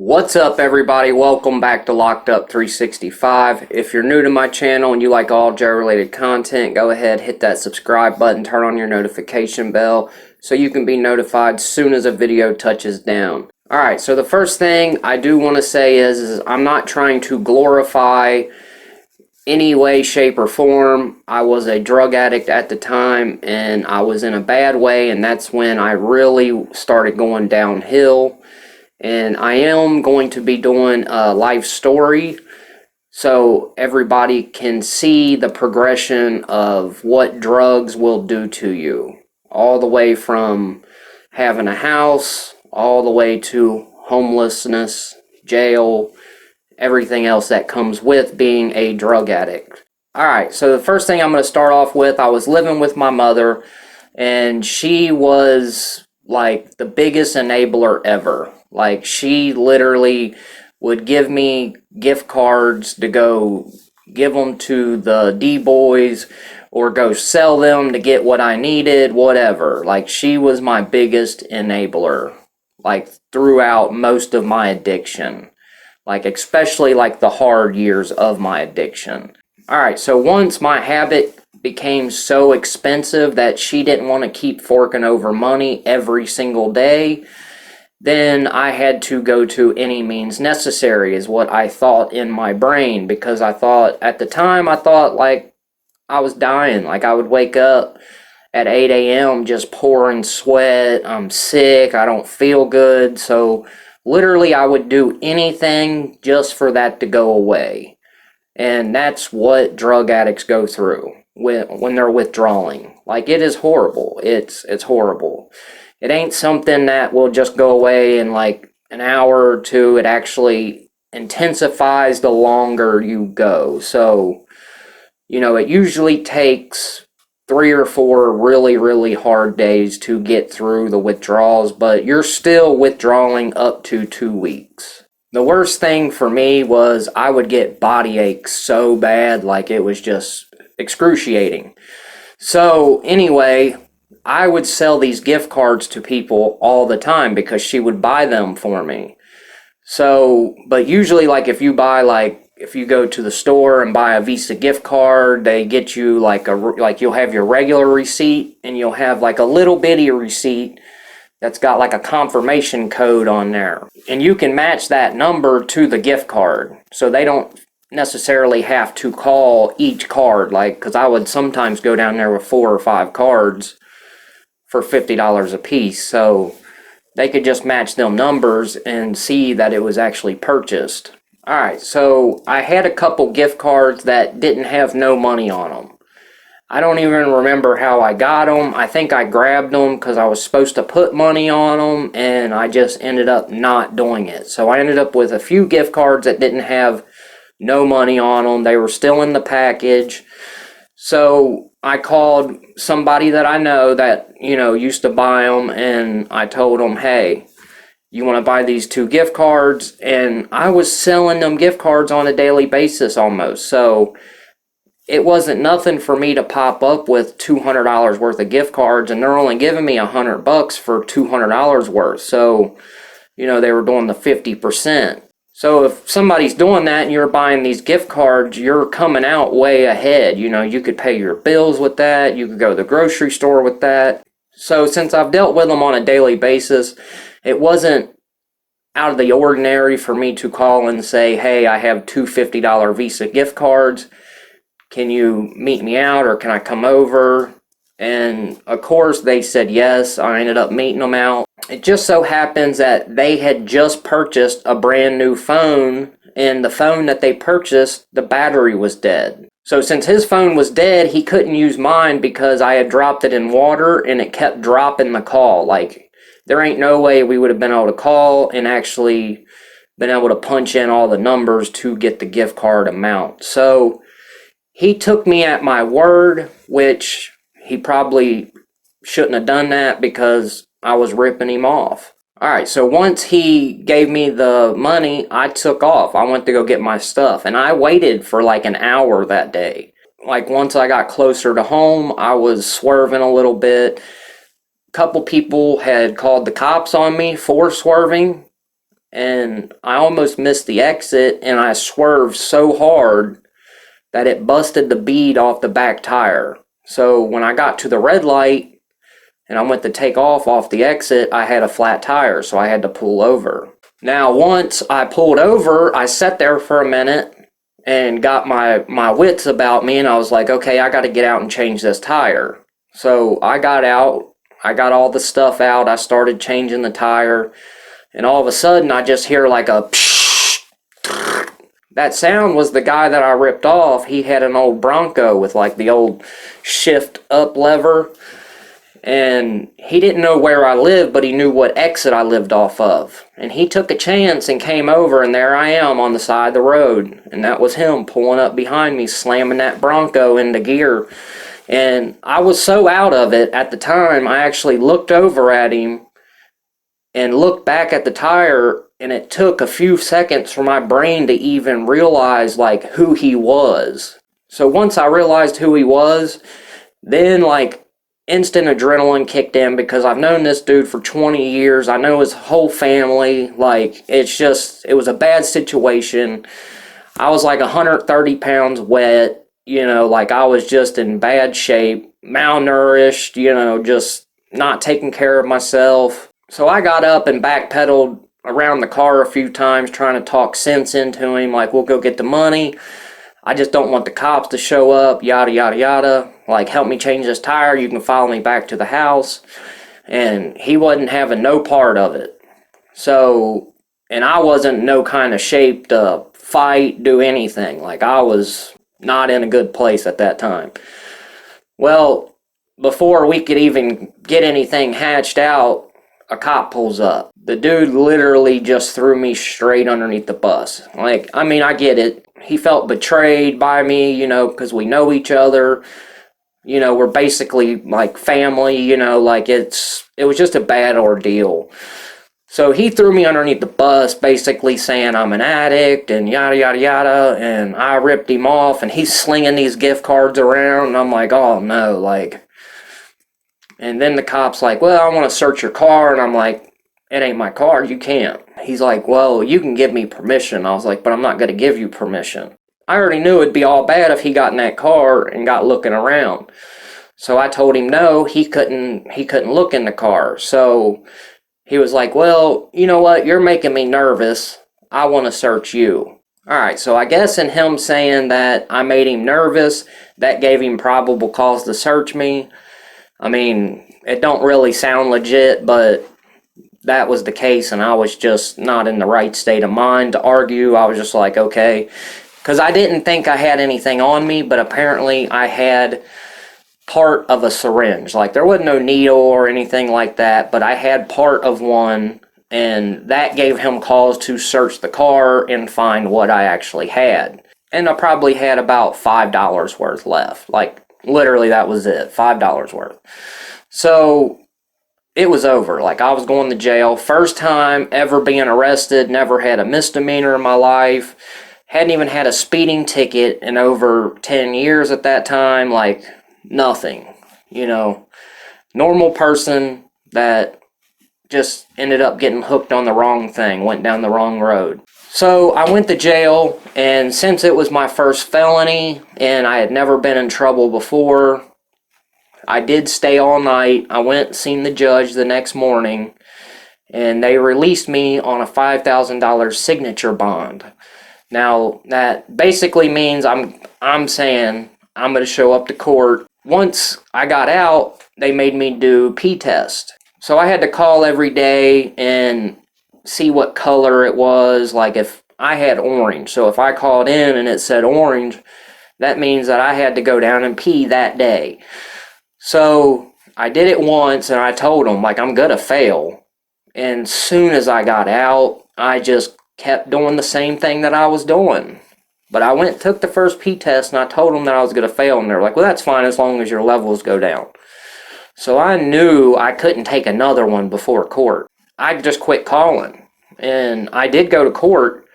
What's up, everybody? Welcome back to Locked Up 365. If you're new to my channel and you like all jail related content, go ahead, hit that subscribe button, turn on your notification bell so you can be notified soon as a video touches down. Alright, so the first thing I do want to say is I'm not trying to glorify any way, shape, or form. I was a drug addict at the time and I was in a bad way, and that's when I really started going downhill. And I am going to be doing a life story so everybody can see the progression of what drugs will do to you. All the way from having a house, all the way to homelessness, jail, everything else that comes with being a drug addict. Alright, so the first thing I'm going to start off with, I was living with my mother, and she was like the biggest enabler ever. Like, she literally would give me gift cards to go give them to the D-boys or go sell them to get what I needed, whatever. Like, she was my biggest enabler, like, throughout most of my addiction. Like, especially, like, the hard years of my addiction. Alright, so once my habit became so expensive that she didn't want to keep forking over money every single day, then I had to go to any means necessary, is what I thought in my brain, because I thought, at the time, I thought like I was dying. Like, I would wake up at 8 a.m. just pouring sweat, I'm sick, I don't feel good, so literally I would do anything just for that to go away. And that's what drug addicts go through when they're withdrawing. Like, it is horrible. It's horrible. It ain't something that will just go away in like an hour or two. It actually intensifies the longer you go. So, you know, it usually takes 3 or 4 really, really hard days to get through the withdrawals, but you're still withdrawing up to 2 weeks. The worst thing for me was I would get body aches so bad, like it was just excruciating. So anyway, I would sell these gift cards to people all the time because she would buy them for me. So, but usually, like, if you go to the store and buy a Visa gift card, they get you like you'll have your regular receipt and you'll have like a little bitty receipt that's got like a confirmation code on there. And you can match that number to the gift card. So they don't necessarily have to call each card, like, because I would sometimes go down there with 4 or 5 cards for $50 a piece, so they could just match them numbers and see that it was actually purchased. Alright, so I had a couple gift cards that didn't have no money on them. I don't even remember how I got them. I think I grabbed them because I was supposed to put money on them, and I just ended up not doing it. So I ended up with a few gift cards that didn't have no money on them. They were still in the package. So I called somebody that I know that, you know, used to buy them, and I told them, hey, you want to buy these 2 gift cards? And I was selling them gift cards on a daily basis almost. So it wasn't nothing for me to pop up with $200 worth of gift cards, and they're only giving me $100 for $200 worth. So, you know, they were doing the 50%. So if somebody's doing that and you're buying these gift cards, you're coming out way ahead. You know, you could pay your bills with that. You could go to the grocery store with that. So since I've dealt with them on a daily basis, it wasn't out of the ordinary for me to call and say, hey, I have 2 $50 Visa gift cards. Can you meet me out, or can I come over? And of course they said yes. I ended up meeting them out. It just so happens that they had just purchased a brand new phone, and the phone that they purchased, the battery was dead. So since his phone was dead, he couldn't use mine because I had dropped it in water and it kept dropping the call. Like, there ain't no way we would have been able to call and actually been able to punch in all the numbers to get the gift card amount. So he took me at my word, which he probably shouldn't have done that because I was ripping him off. Alright, so once he gave me the money, I took off. I went to go get my stuff, and I waited for like an hour that day. Like, once I got closer to home, I was swerving a little bit. A couple people had called the cops on me for swerving. and I almost missed the exit, and I swerved so hard that it busted the bead off the back tire. So when I got to the red light and I went to take off the exit, I had a flat tire, so I had to pull over. Now, once I pulled over, I sat there for a minute and got my wits about me, and I was like, okay, I got to get out and change this tire. So I got out, I got all the stuff out, I started changing the tire, and all of a sudden I just hear like a psh. That sound was the guy that I ripped off. He had an old Bronco with like the old shift up lever, and he didn't know where I lived, but he knew what exit I lived off of. And he took a chance and came over, and there I am on the side of the road. And that was him pulling up behind me, slamming that Bronco into gear. And I was so out of it at the time, I actually looked over at him and looked back at the tire, and it took a few seconds for my brain to even realize like who he was. So once I realized who he was, then like instant adrenaline kicked in, because I've known this dude for 20 years. I know his whole family. Like, it was a bad situation. I was like 130 pounds wet, like I was just in bad shape, malnourished, just not taking care of myself. So I got up and backpedaled around the car a few times, trying to talk sense into him, like, we'll go get the money. I just don't want the cops to show up, yada, yada, yada. Like, help me change this tire. You can follow me back to the house. And he wasn't having no part of it. So, and I wasn't no kind of shape to fight, do anything. Like, I was not in a good place at that time. Well, before we could even get anything hatched out, a cop pulls up. The dude literally just threw me straight underneath the bus. Like, I mean, I get it. He felt betrayed by me, because we know each other. We're basically like family, like it was just a bad ordeal. So he threw me underneath the bus, basically saying I'm an addict and yada, yada, yada. And I ripped him off, and he's slinging these gift cards around. And I'm like, oh no, like. And then the cop's like, well, I want to search your car. And I'm like, it ain't my car. You can't. He's like, well, you can give me permission. I was like, but I'm not going to give you permission. I already knew it'd be all bad if he got in that car and got looking around. So I told him no, he couldn't look in the car. So he was like, well, you know what? You're making me nervous. I want to search you. All right, so I guess in him saying that I made him nervous, that gave him probable cause to search me. I mean, it don't really sound legit, but that was the case, and I was just not in the right state of mind to argue. I was just like, okay, because I didn't think I had anything on me, but apparently I had part of a syringe. Like, there wasn't no needle or anything like that, but I had part of one, and that gave him cause to search the car and find what I actually had. And I probably had about $5 worth left. Like, literally, that was it, $5 worth. So it was over. Like, I was going to jail. First time ever being arrested. Never had a misdemeanor in my life. Hadn't even had a speeding ticket in over 10 years at that time. Like, nothing. Normal person that just ended up getting hooked on the wrong thing. Went down the wrong road. So I went to jail, and since it was my first felony and I had never been in trouble before, I did stay all night. I went and seen the judge the next morning, and they released me on a $5,000 signature bond. Now, that basically means I'm saying I'm going to show up to court. Once I got out, they made me do P-test. So I had to call every day and see what color it was. Like, if I had orange, so if I called in and it said orange, that means that I had to go down and pee that day. So I did it once, and I told them, like, I'm gonna fail. And soon as I got out, I just kept doing the same thing that I was doing. But I went and took the first P test, and I told them that I was gonna fail, and they're like, well, that's fine as long as your levels go down. So I knew I couldn't take another one before court. I just quit calling, and I did go to court,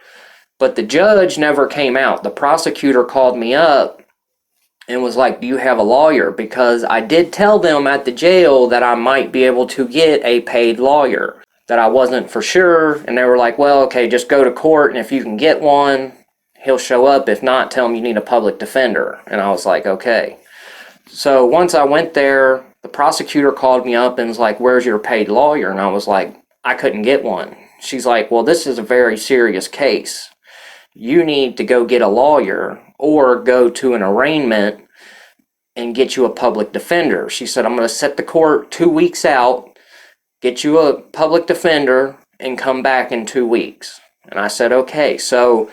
but the judge never came out. The prosecutor called me up and was like, do you have a lawyer? Because I did tell them at the jail that I might be able to get a paid lawyer. that I wasn't for sure, and they were like, well, okay, just go to court, and if you can get one, he'll show up. If not, tell him you need a public defender. And I was like, okay. So once I went there, the prosecutor called me up and was like, where's your paid lawyer? And I was like, I couldn't get one. She's like, well, this is a very serious case. You need to go get a lawyer or go to an arraignment and get you a public defender. She said, I'm going to set the court 2 weeks out, get you a public defender, and come back in 2 weeks. And I said, okay. So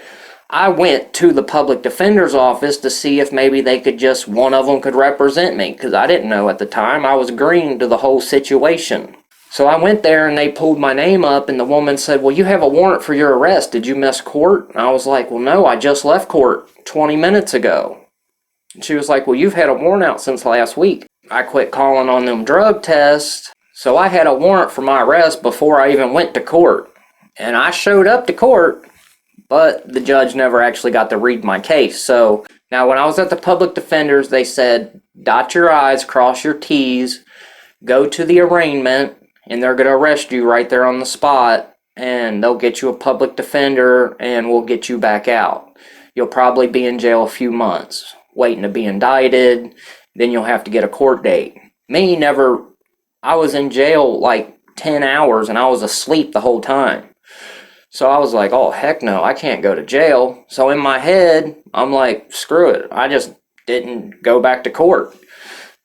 I went to the public defender's office to see if maybe they could just, one of them could represent me, because I didn't know at the time. I was green to the whole situation. So I went there and they pulled my name up, and the woman said, well, you have a warrant for your arrest. Did you miss court? And I was like, well, no, I just left court 20 minutes ago. And she was like, well, you've had a warrant out since last week. I quit calling on them drug tests. So I had a warrant for my arrest before I even went to court. And I showed up to court, but the judge never actually got to read my case. So now when I was at the public defenders, they said, dot your I's, cross your T's, go to the arraignment, and they're going to arrest you right there on the spot, and they'll get you a public defender, and we'll get you back out. You'll probably be in jail a few months, waiting to be indicted, then you'll have to get a court date. I was in jail like 10 hours, and I was asleep the whole time. So I was like, oh, heck no, I can't go to jail. So in my head, I'm like, screw it. I just didn't go back to court.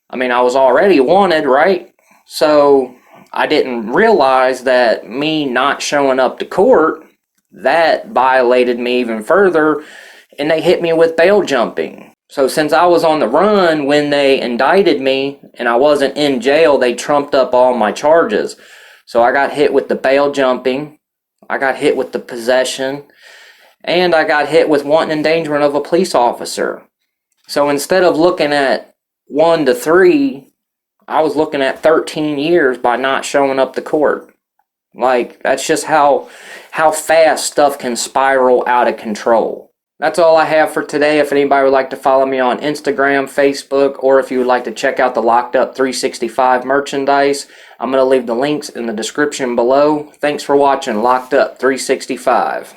I mean, I was already wanted, right? So I didn't realize that me not showing up to court, that violated me even further, and they hit me with bail jumping. So since I was on the run when they indicted me and I wasn't in jail, they trumped up all my charges. So I got hit with the bail jumping, I got hit with the possession, and I got hit with wanton endangerment of a police officer. So instead of looking at 1 to 3, I was looking at 13 years by not showing up to court. Like, that's just how fast stuff can spiral out of control. That's all I have for today. If anybody would like to follow me on Instagram, Facebook, or if you would like to check out the Locked Up 365 merchandise, I'm going to leave the links in the description below. Thanks for watching Locked Up 365.